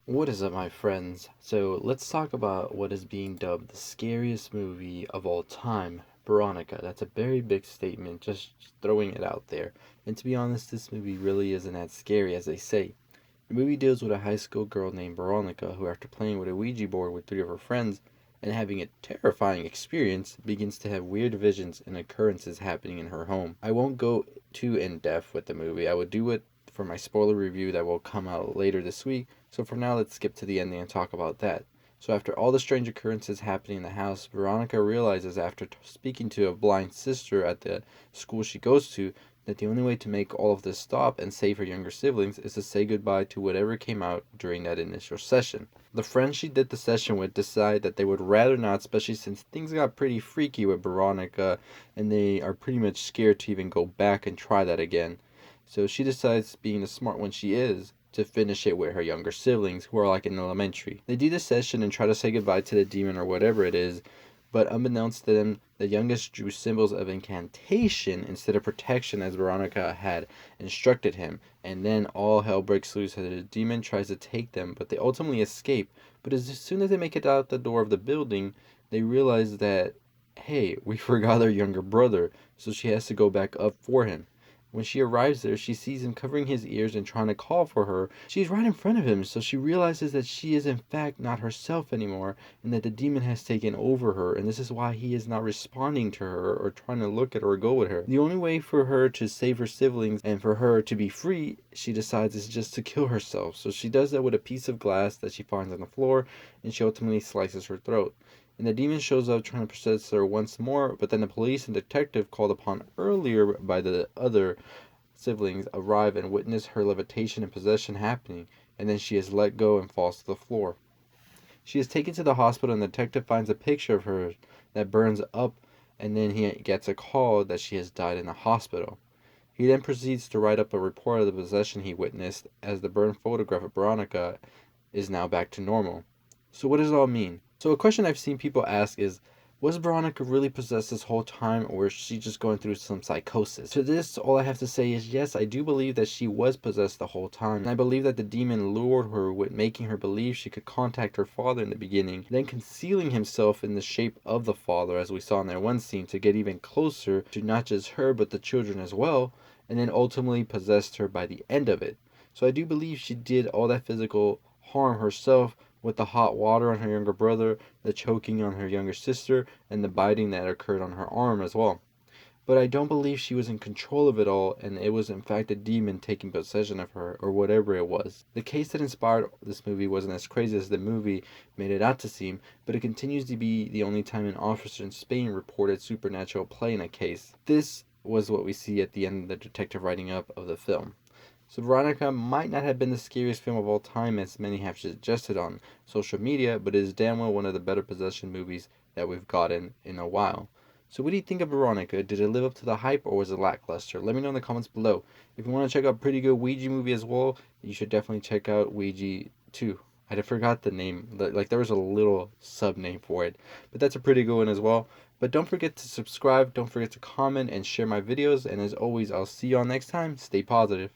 What is up, my friends? So let's talk about what is being dubbed the scariest movie of all time, Veronica. That's a very big statement, just throwing it out there. And to be honest, this movie really isn't as scary as they say. The movie deals with a high school girl named Veronica who, after playing with a Ouija board with three of her friends and having a terrifying experience, begins to have weird visions and occurrences happening in her home. I won't go too in depth with the movie. I would do it for my spoiler review that will come out later this week. So for now, let's skip to the ending and talk about that. So after all the strange occurrences happening in the house, Veronica realizes after speaking to a blind sister at the school she goes to that the only way to make all of this stop and save her younger siblings is to say goodbye to whatever came out during that initial session. The friends she did the session with decide that they would rather not, especially since things got pretty freaky with Veronica and they are pretty much scared to even go back and try that again. So she decides, being the smart one she is, to finish it with her younger siblings who are like in elementary. They do the session and try to say goodbye to the demon or whatever it is, but unbeknownst to them, the youngest drew symbols of incantation instead of protection as Veronica had instructed him, and then all hell breaks loose as the demon tries to take them, but they ultimately escape. But as soon as they make it out the door of the building, they realize that, hey, we forgot our younger brother, so she has to go back up for him. When she arrives there, she sees him covering his ears and trying to call for her. She's right in front of him, so she realizes that she is in fact not herself anymore, and that the demon has taken over her, and this is why he is not responding to her or trying to look at her or go with her. The only way for her to save her siblings and for her to be free, she decides, is just to kill herself. So she does that with a piece of glass that she finds on the floor, and she ultimately slices her throat. And the demon shows up trying to possess her once more, but then the police and detective called upon earlier by the other siblings arrive and witness her levitation and possession happening, and then she is let go and falls to the floor. She is taken to the hospital, and the detective finds a picture of her that burns up, and then he gets a call that she has died in the hospital. He then proceeds to write up a report of the possession he witnessed, as the burned photograph of Veronica is now back to normal. So what does it all mean? So a question I've seen people ask is, was Veronica really possessed this whole time, or is she just going through some psychosis? To this, all I have to say is yes, I do believe that she was possessed the whole time. And I believe that the demon lured her with making her believe she could contact her father in the beginning, then concealing himself in the shape of the father, as we saw in that one scene, to get even closer to not just her, but the children as well, and then ultimately possessed her by the end of it. So I do believe she did all that physical harm herself, with the hot water on her younger brother, the choking on her younger sister, and the biting that occurred on her arm as well. But I don't believe she was in control of it all, and it was in fact a demon taking possession of her, or whatever it was. The case that inspired this movie wasn't as crazy as the movie made it out to seem, but it continues to be the only time an officer in Spain reported supernatural play in a case. This was what we see at the end of the detective writing up of the film. So Veronica might not have been the scariest film of all time as many have suggested on social media, but it is damn well one of the better possession movies that we've gotten in a while. So what do you think of Veronica? Did it live up to the hype or was it lackluster? Let me know in the comments below. If you want to check out a pretty good Ouija movie as well, you should definitely check out Ouija 2. I forgot the name. Like there was a little sub name for it, but that's a pretty good one as well. But don't forget to subscribe, don't forget to comment and share my videos, and as always, I'll see y'all next time. Stay positive.